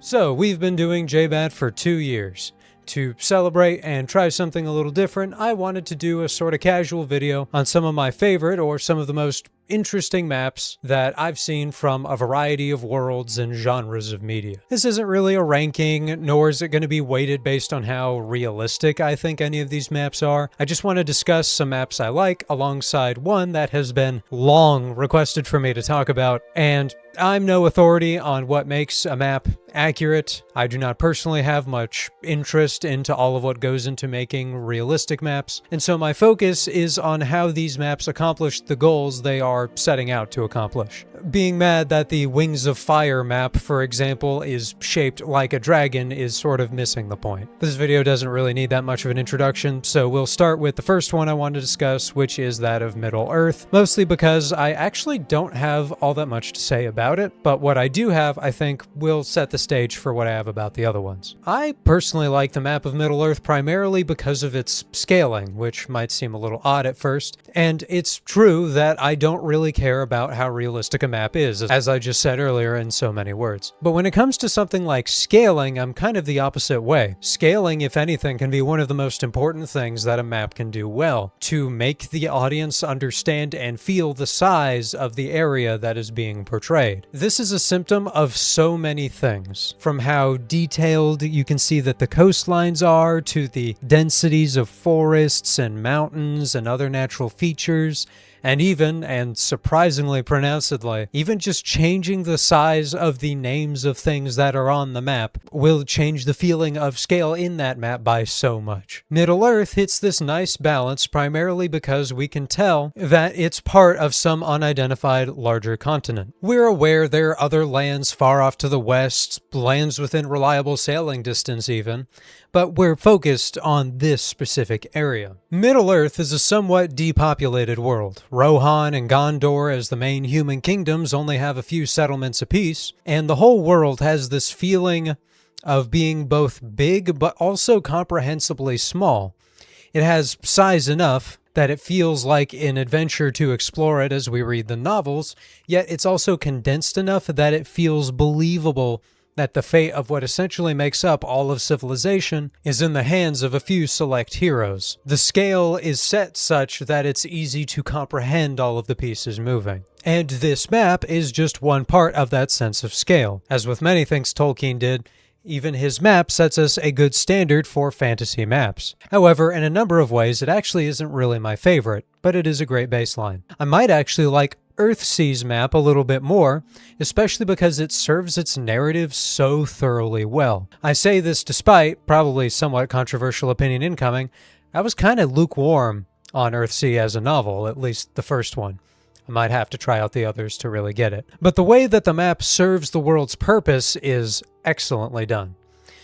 So, we've been doing JBAT for 2 years. To celebrate and try something a little different, I wanted to do a sort of casual video on some of my favorite or some of the most interesting maps that I've seen from a variety of worlds and genres of media. This isn't really a ranking, nor is it going to be weighted based on how realistic I think any of these maps are. I just want to discuss some maps I like alongside one that has been long requested for me to talk about, and I'm no authority on what makes a map accurate. I do not personally have much interest into all of what goes into making realistic maps, and so my focus is on how these maps accomplish the goals they are setting out to accomplish. Being mad that the Wings of Fire map, for example, is shaped like a dragon is sort of missing the point. This video doesn't really need that much of an introduction, so we'll start with the first one I want to discuss, which is that of Middle-earth, mostly because I actually don't have all that much to say about it, but what I do have, I think, will set the stage for what I have about the other ones. I personally like the map of Middle-earth primarily because of its scaling, which might seem a little odd at first, and it's true that I don't really care about how realistic a map is, as I just said earlier in so many words. But when it comes to something like scaling, I'm kind of the opposite way. Scaling, if anything, can be one of the most important things that a map can do well, to make the audience understand and feel the size of the area that is being portrayed. This is a symptom of so many things, from how detailed you can see that the coastlines are, to the densities of forests and mountains and other natural features, and even, and surprisingly pronouncedly, even just changing the size of the names of things that are on the map will change the feeling of scale in that map by so much. Middle-earth hits this nice balance primarily because we can tell that it's part of some unidentified larger continent. We're aware there are other lands far off to the west, lands within reliable sailing distance even, but we're focused on this specific area. Middle-earth is a somewhat depopulated world. Rohan and Gondor as the main human kingdoms only have a few settlements apiece, and the whole world has this feeling of being both big but also comprehensibly small. It has size enough that it feels like an adventure to explore it as we read the novels, yet it's also condensed enough that it feels believable that the fate of what essentially makes up all of civilization is in the hands of a few select heroes. The scale is set such that it's easy to comprehend all of the pieces moving. And this map is just one part of that sense of scale. As with many things Tolkien did, even his map sets us a good standard for fantasy maps. However, in a number of ways, it actually isn't really my favorite, but it is a great baseline. I might actually like Earthsea's map a little bit more, especially because it serves its narrative so thoroughly well. I say this despite probably somewhat controversial opinion incoming. I was kind of lukewarm on Earthsea as a novel, at least the first one. I might have to try out the others to really get it. But the way that the map serves the world's purpose is excellently done.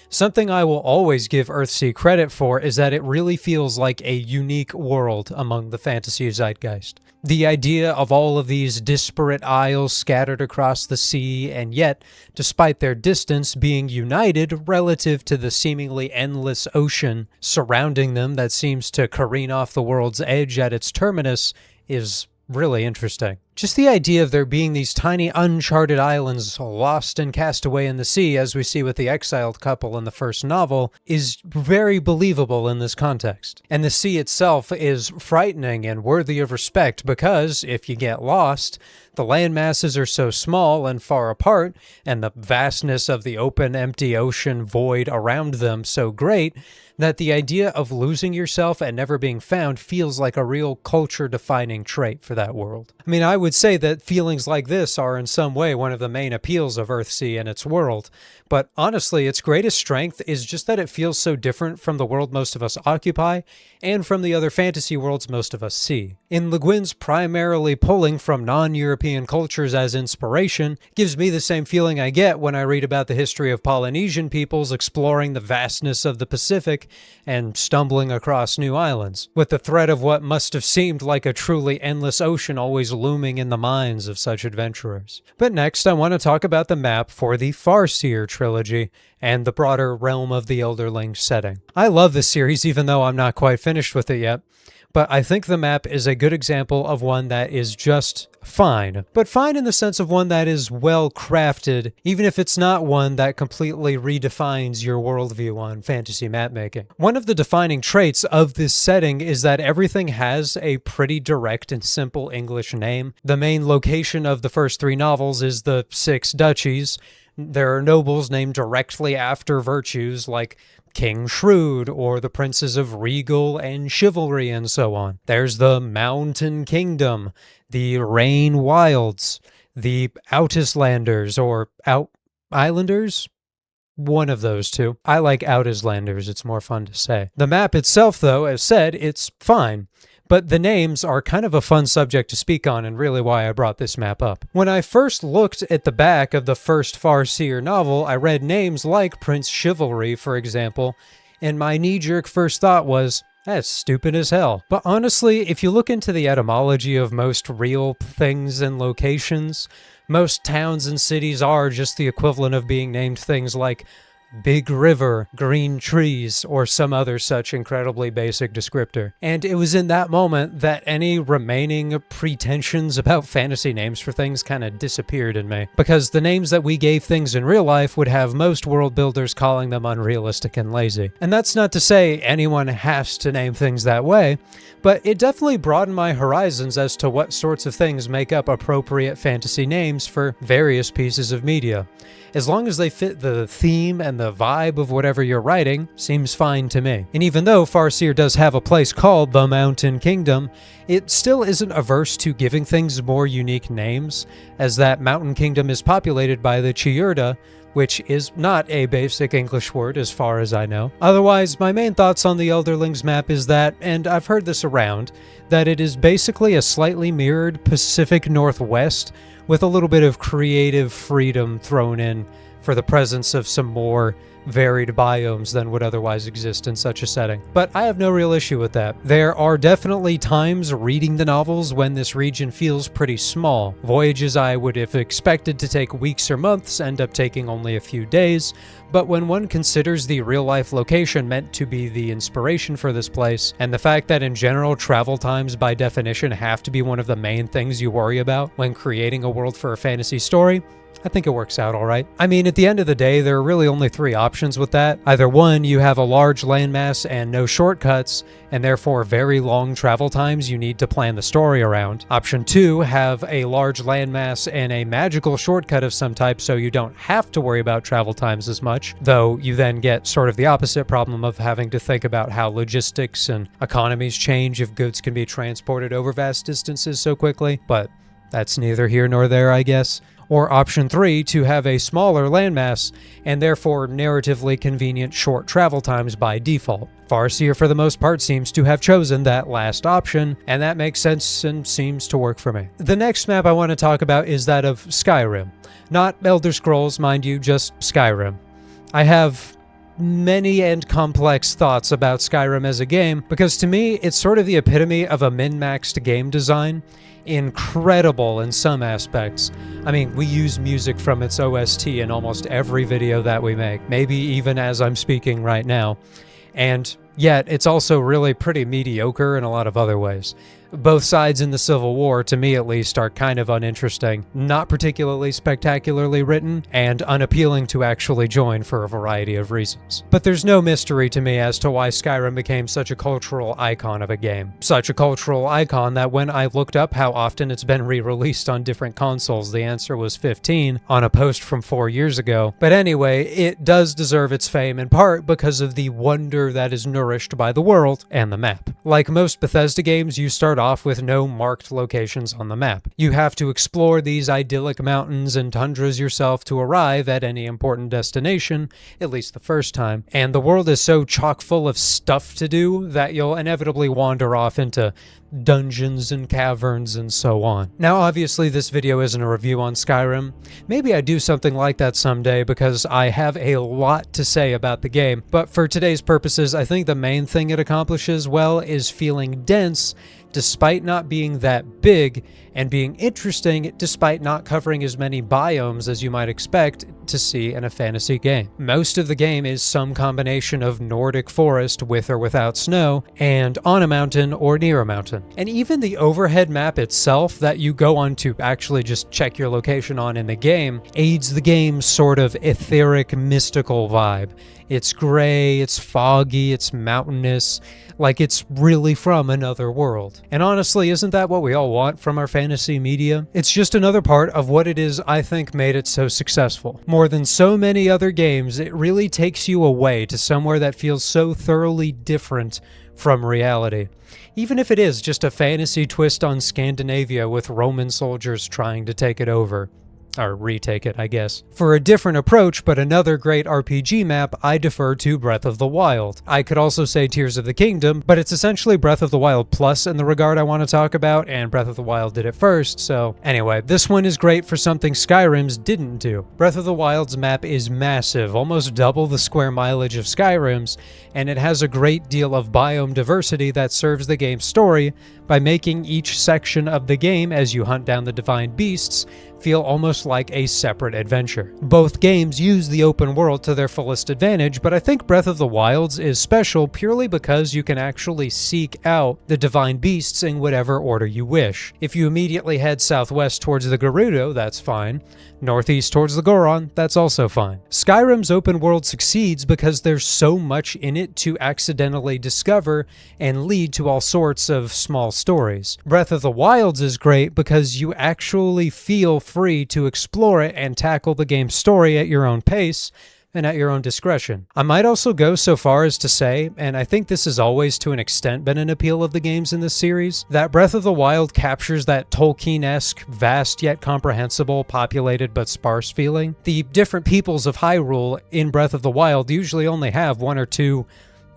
Something I will always give Earthsea credit for is that it really feels like a unique world among the fantasy zeitgeist. The idea of all of these disparate isles scattered across the sea, and yet, despite their distance, being united relative to the seemingly endless ocean surrounding them that seems to careen off the world's edge at its terminus, is really interesting. Just the idea of there being these tiny uncharted islands lost and cast away in the sea, as we see with the exiled couple in the first novel, is very believable in this context. And the sea itself is frightening and worthy of respect because, if you get lost, the land masses are so small and far apart, and the vastness of the open, empty ocean void around them so great, that the idea of losing yourself and never being found feels like a real culture-defining trait for that world. I mean, I would say that feelings like this are in some way one of the main appeals of Earthsea and its world, but honestly, its greatest strength is just that it feels so different from the world most of us occupy, and from the other fantasy worlds most of us see. In Le Guin's primarily pulling from non-European cultures as inspiration gives me the same feeling I get when I read about the history of Polynesian peoples exploring the vastness of the Pacific and stumbling across new islands, with the threat of what must have seemed like a truly endless ocean always looming in the minds of such adventurers. But next, I want to talk about the map for the Farseer trilogy and the broader realm of the Elderlings setting. I love this series even though I'm not quite finished with it yet. but I think the map is a good example of one that is just fine. But fine in the sense of one that is well crafted, even if it's not one that completely redefines your worldview on fantasy map making. One of the defining traits of this setting is that everything has a pretty direct and simple English name. The main location of the first 3 novels is the 6 duchies. There are nobles named directly after virtues like King Shrewd or the princes of Regal and Chivalry and so on. There's the Mountain Kingdom, the Rain Wilds, the Outislanders or Islanders? One of those two. I like Outislanders, it's more fun to say. The map itself, though, as said, it's fine. But the names are kind of a fun subject to speak on and really why I brought this map up. When I first looked at the back of the first Farseer novel, I read names like Prince Chivalry, for example, and my knee-jerk first thought was, that's stupid as hell. But honestly, if you look into the etymology of most real things and locations, most towns and cities are just the equivalent of being named things like Big River, Green Trees, or some other such incredibly basic descriptor. And it was in that moment that any remaining pretensions about fantasy names for things kind of disappeared in me. Because the names that we gave things in real life would have most world builders calling them unrealistic and lazy. And that's not to say anyone has to name things that way, but it definitely broadened my horizons as to what sorts of things make up appropriate fantasy names for various pieces of media. As long as they fit the theme and the vibe of whatever you're writing, seems fine to me. And even though Farseer does have a place called the Mountain Kingdom, it still isn't averse to giving things more unique names, as that Mountain Kingdom is populated by the Chiurda, which is not a basic English word as far as I know. Otherwise, my main thoughts on the Elderlings map is that, and I've heard this around, that it is basically a slightly mirrored Pacific Northwest with a little bit of creative freedom thrown in for the presence of some more varied biomes than would otherwise exist in such a setting. But I have no real issue with that. There are definitely times reading the novels when this region feels pretty small. Voyages I would have expected to take weeks or months end up taking only a few days, but when one considers the real-life location meant to be the inspiration for this place, and the fact that in general travel times by definition have to be one of the main things you worry about when creating a world for a fantasy story, I think it works out all right. I mean, at the end of the day, there are really only 3 options with that. Either 1, you have a large landmass and no shortcuts, and therefore very long travel times you need to plan the story around. Option 2, have a large landmass and a magical shortcut of some type so you don't have to worry about travel times as much, though you then get sort of the opposite problem of having to think about how logistics and economies change if goods can be transported over vast distances so quickly, but that's neither here nor there, I guess. Or option 3, to have a smaller landmass, and therefore narratively convenient short travel times by default. Farseer for the most part seems to have chosen that last option, and that makes sense and seems to work for me. The next map I want to talk about is that of Skyrim. Not Elder Scrolls, mind you, just Skyrim. I have many and complex thoughts about Skyrim as a game, because to me, it's sort of the epitome of a min-maxed game design. Incredible in some aspects. I mean, we use music from its OST in almost every video that we make, maybe even as I'm speaking right now. And yet, it's also really pretty mediocre in a lot of other ways. Both sides in the Civil War, to me at least, are kind of uninteresting, not particularly spectacularly written, and unappealing to actually join for a variety of reasons. But there's no mystery to me as to why Skyrim became such a cultural icon of a game. Such a cultural icon that when I looked up how often it's been re-released on different consoles, the answer was 15 on a post from 4 years ago. But anyway, it does deserve its fame in part because of the wonder that is nourished by the world and the map. Like most Bethesda games, you start off with no marked locations on the map. You have to explore these idyllic mountains and tundras yourself to arrive at any important destination, at least the first time. And the world is so chock full of stuff to do that you'll inevitably wander off into dungeons and caverns and so on. Now, obviously, this video isn't a review on Skyrim. Maybe I do something like that someday because I have a lot to say about the game, but for today's purposes, I think the main thing it accomplishes well is feeling dense despite not being that big, and being interesting despite not covering as many biomes as you might expect to see in a fantasy game. Most of the game is some combination of Nordic forest with or without snow, and on a mountain or near a mountain. And even the overhead map itself that you go on to actually just check your location on in the game aids the game's sort of etheric, mystical vibe. It's gray, it's foggy, it's mountainous, like it's really from another world. And honestly, isn't that what we all want from our fantasy media? It's just another part of what it is I think made it so successful. More than so many other games, it really takes you away to somewhere that feels so thoroughly different from reality. Even if it is just a fantasy twist on Scandinavia with Roman soldiers trying to take it over. Or retake it, I guess. For a different approach, but another great RPG map, I defer to Breath of the Wild. I could also say Tears of the Kingdom, but it's essentially Breath of the Wild plus in the regard I want to talk about, and Breath of the Wild did it first, so... Anyway, this one is great for something Skyrim's didn't do. Breath of the Wild's map is massive, almost double the square mileage of Skyrim's, and it has a great deal of biome diversity that serves the game's story by making each section of the game, as you hunt down the divine beasts, feel almost like a separate adventure. Both games use the open world to their fullest advantage, but I think Breath of the Wild's is special purely because you can actually seek out the divine beasts in whatever order you wish. If you immediately head southwest towards the Gerudo, that's fine. Northeast towards the Goron, that's also fine. Skyrim's open world succeeds because there's so much in it to accidentally discover and lead to all sorts of small stories. Breath of the Wild's is great because you actually feel free to explore it and tackle the game's story at your own pace and at your own discretion. I might also go so far as to say, and I think this has always to an extent been an appeal of the games in this series, that Breath of the Wild captures that Tolkien-esque, vast yet comprehensible, populated but sparse feeling. The different peoples of Hyrule in Breath of the Wild usually only have one or two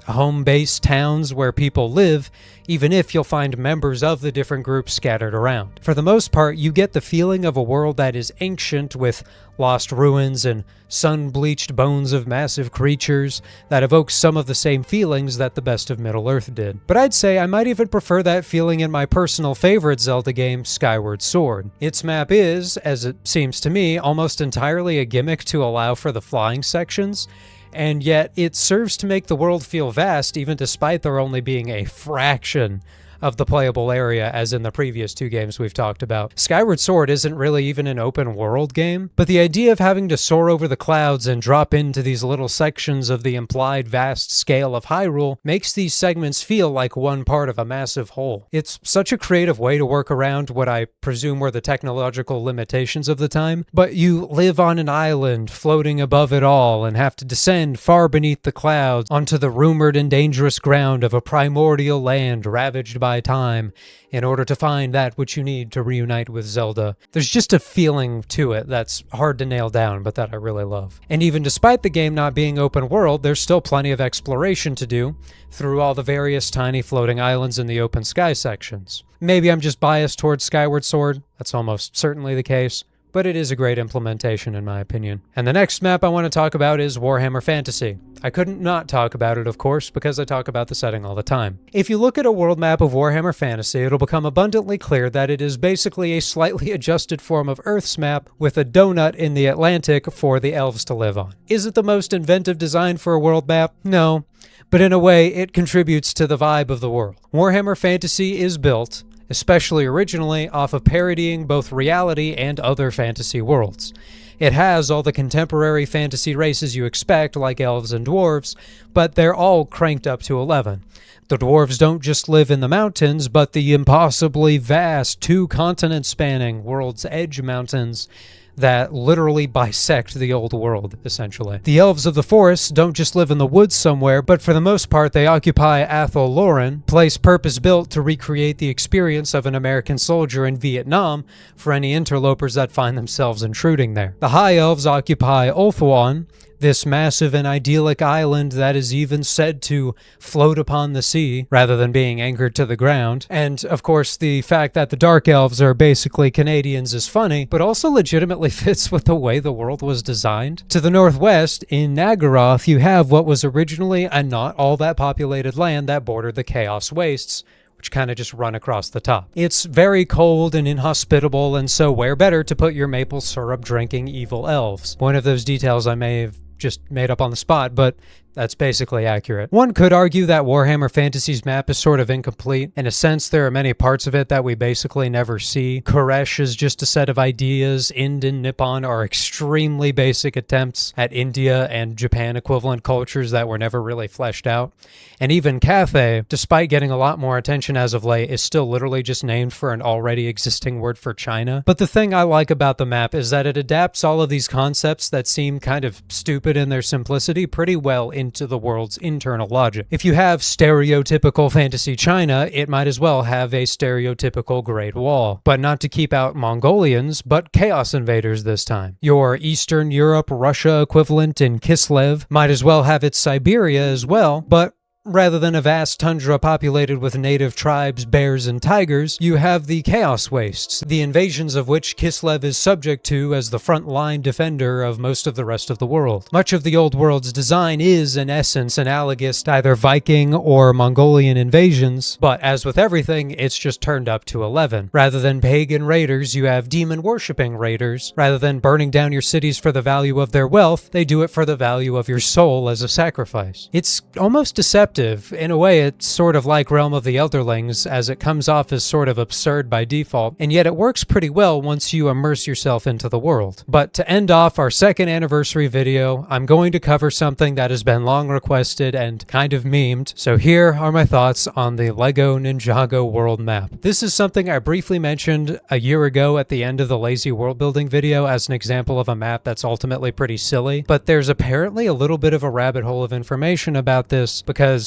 home-based towns where people live, even if you'll find members of the different groups scattered around. For the most part, you get the feeling of a world that is ancient with lost ruins and sun-bleached bones of massive creatures that evoke some of the same feelings that the best of Middle-earth did. But I'd say I might even prefer that feeling in my personal favorite Zelda game, Skyward Sword. Its map is, as it seems to me, almost entirely a gimmick to allow for the flying sections, and yet it serves to make the world feel vast even despite there only being a fraction of the playable area as in the previous two games we've talked about. Skyward Sword isn't really even an open world game, but the idea of having to soar over the clouds and drop into these little sections of the implied vast scale of Hyrule makes these segments feel like one part of a massive whole. It's such a creative way to work around what I presume were the technological limitations of the time, but you live on an island floating above it all and have to descend far beneath the clouds onto the rumored and dangerous ground of a primordial land ravaged by time in order to find that which you need to reunite with Zelda. There's just a feeling to it that's hard to nail down, but that I really love. And even despite the game not being open world, there's still plenty of exploration to do through all the various tiny floating islands in the open sky sections. Maybe I'm just biased towards Skyward Sword, that's almost certainly the case, but it is a great implementation in my opinion. And the next map I want to talk about is Warhammer Fantasy. I couldn't not talk about it, of course, because I talk about the setting all the time. If you look at a world map of Warhammer Fantasy, it'll become abundantly clear that it is basically a slightly adjusted form of Earth's map with a donut in the Atlantic for the elves to live on. Is it the most inventive design for a world map? No, but in a way, it contributes to the vibe of the world. Warhammer Fantasy is built, especially originally, off of parodying both reality and other fantasy worlds. It has all the contemporary fantasy races you expect, like elves and dwarves, but they're all cranked up to 11. The dwarves don't just live in the mountains, but the impossibly vast, 2-continent-spanning World's Edge Mountains that literally bisect the old world, essentially. The elves of the forest don't just live in the woods somewhere, but for the most part they occupy Athol Loren, place purpose-built to recreate the experience of an American soldier in Vietnam for any interlopers that find themselves intruding there. The high elves occupy Ulthuan, this massive and idyllic island that is even said to float upon the sea rather than being anchored to the ground. And of course, the fact that the Dark Elves are basically Canadians is funny, but also legitimately fits with the way the world was designed. To the northwest, in Nagaroth, you have what was originally a not all that populated land that bordered the Chaos Wastes, which kind of just run across the top. It's very cold and inhospitable, and so where better to put your maple syrup drinking evil elves? One of those details I may have just made up on the spot, but that's basically accurate. One could argue that Warhammer Fantasy's map is sort of incomplete. In a sense, there are many parts of it that we basically never see. Koresh is just a set of ideas. Ind and Nippon are extremely basic attempts at India and Japan equivalent cultures that were never really fleshed out. And even Cathay, despite getting a lot more attention as of late, is still literally just named for an already existing word for China. But the thing I like about the map is that it adapts all of these concepts that seem kind of stupid in their simplicity pretty well into the world's internal logic. If you have stereotypical fantasy China, it might as well have a stereotypical Great Wall. But not to keep out Mongolians, but Chaos Invaders this time. Your Eastern Europe, Russia equivalent in Kislev might as well have its Siberia as well, but rather than a vast tundra populated with native tribes, bears, and tigers, you have the Chaos Wastes, the invasions of which Kislev is subject to as the front-line defender of most of the rest of the world. Much of the old world's design is, in essence, analogous to either Viking or Mongolian invasions, but as with everything, it's just turned up to 11. Rather than pagan raiders, you have demon-worshipping raiders. Rather than burning down your cities for the value of their wealth, they do it for the value of your soul as a sacrifice. It's almost deceptive. In a way, it's sort of like Realm of the Elderlings, as it comes off as sort of absurd by default, and yet it works pretty well once you immerse yourself into the world. But to end off our second anniversary video, I'm going to cover something that has been long requested and kind of memed, so here are my thoughts on the LEGO Ninjago world map. This is something I briefly mentioned a year ago at the end of the lazy world building video as an example of a map that's ultimately pretty silly, but there's apparently a little bit of a rabbit hole of information about this because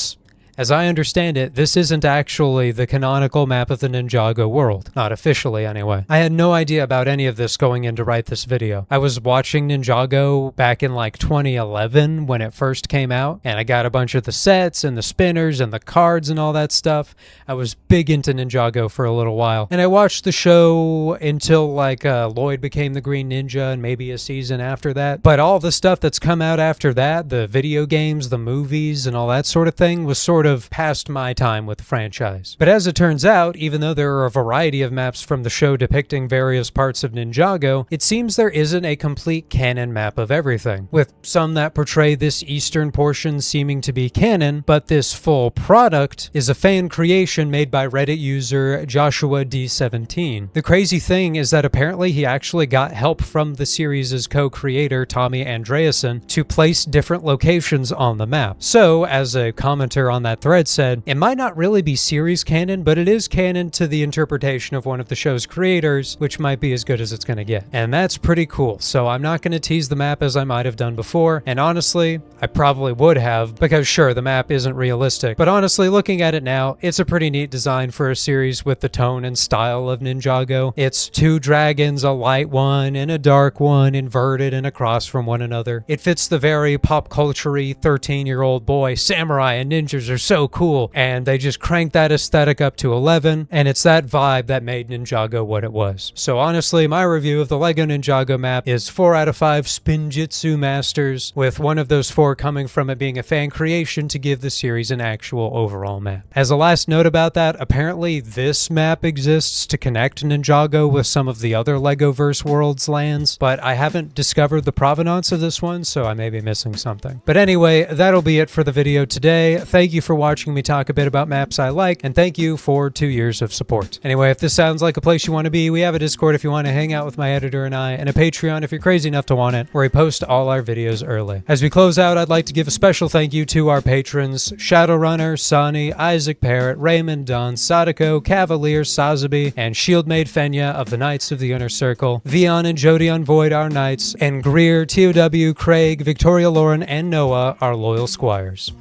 as I understand it, this isn't actually the canonical map of the Ninjago world. Not officially, anyway. I had no idea about any of this going in to write this video. I was watching Ninjago back in like 2011 when it first came out, and I got a bunch of the sets and the spinners and the cards and all that stuff. I was big into Ninjago for a little while, and I watched the show until like Lloyd became the Green Ninja and maybe a season after that. But all the stuff that's come out after that, the video games, the movies, and all that sort of thing was sort of past my time with the franchise. But as it turns out, even though there are a variety of maps from the show depicting various parts of Ninjago, it seems there isn't a complete canon map of everything, with some that portray this eastern portion seeming to be canon, but this full product is a fan creation made by Reddit user Joshua D17. The crazy thing is that apparently he actually got help from the series' co-creator Tommy Andreasen to place different locations on the map. So, as a commenter on that thread said, it might not really be series canon, but it is canon to the interpretation of one of the show's creators, which might be as good as it's gonna get. And that's pretty cool, so I'm not gonna tease the map as I might have done before, and honestly, I probably would have, because sure, the map isn't realistic, but honestly, looking at it now, it's a pretty neat design for a series with the tone and style of Ninjago. It's two dragons, a light one and a dark one, inverted and across from one another. It fits the very pop culture-y 13-year-old boy, samurai and ninjas are so cool, and they just cranked that aesthetic up to 11, and it's that vibe that made Ninjago what it was. So honestly, my review of the LEGO Ninjago map is 4 out of 5 Spinjitzu Masters, with one of those 4 coming from it being a fan creation to give the series an actual overall map. As a last note about that, apparently this map exists to connect Ninjago with some of the other LEGOverse worlds lands, but I haven't discovered the provenance of this one, so I may be missing something. But anyway, that'll be it for the video today. Thank you for watching me talk a bit about maps I like, and thank you for 2 years of support. Anyway, if this sounds like a place you want to be, we have a Discord if you want to hang out with my editor and I, and a Patreon if you're crazy enough to want it, where we post all our videos early. As we close out, I'd like to give a special thank you to our patrons, Shadowrunner, Sonny, Isaac Parrott, Raymond Dunn, Sadako, Cavalier, Sazabi, and Shieldmaid Fenya of the Knights of the Inner Circle, Vion and Jody on Void, our Knights, and Greer, TOW, Craig, Victoria Lauren, and Noah, our loyal squires.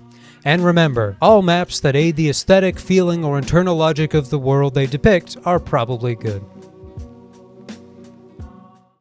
And remember, all maps that aid the aesthetic, feeling, or internal logic of the world they depict are probably good.